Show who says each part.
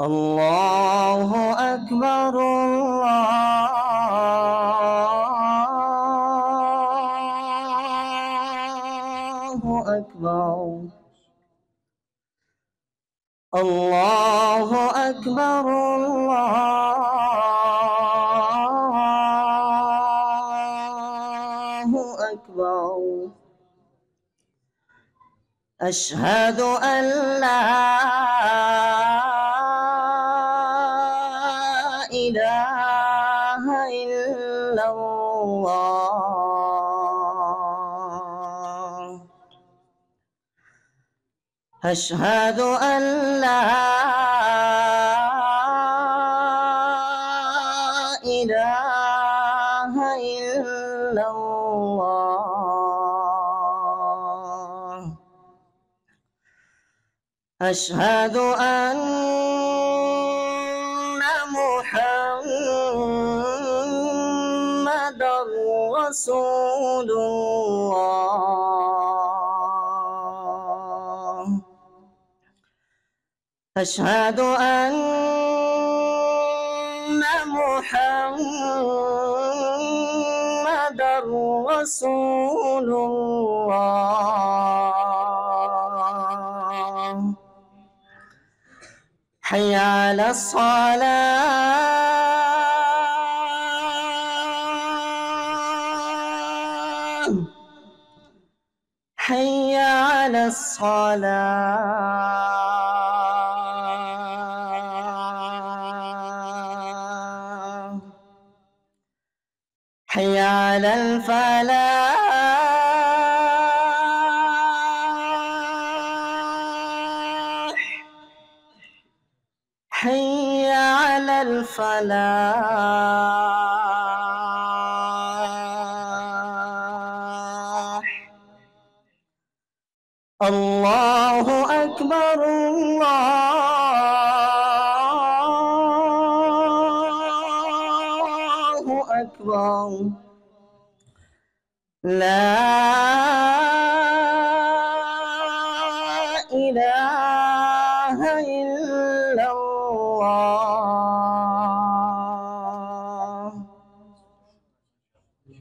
Speaker 1: الله أكبر الله أكبر الله أكبر الله أكبر أشهد أن لا إله إلا الله أشهد أن لا إله إلا الله أشهد أن محمدًا رسول الله أشهد أن محمدًا رسول الله حي على الصلاة حي على الصلاة حي على الفلاح حي على الفلاح الله أكبر الله أكبر لا إله إلا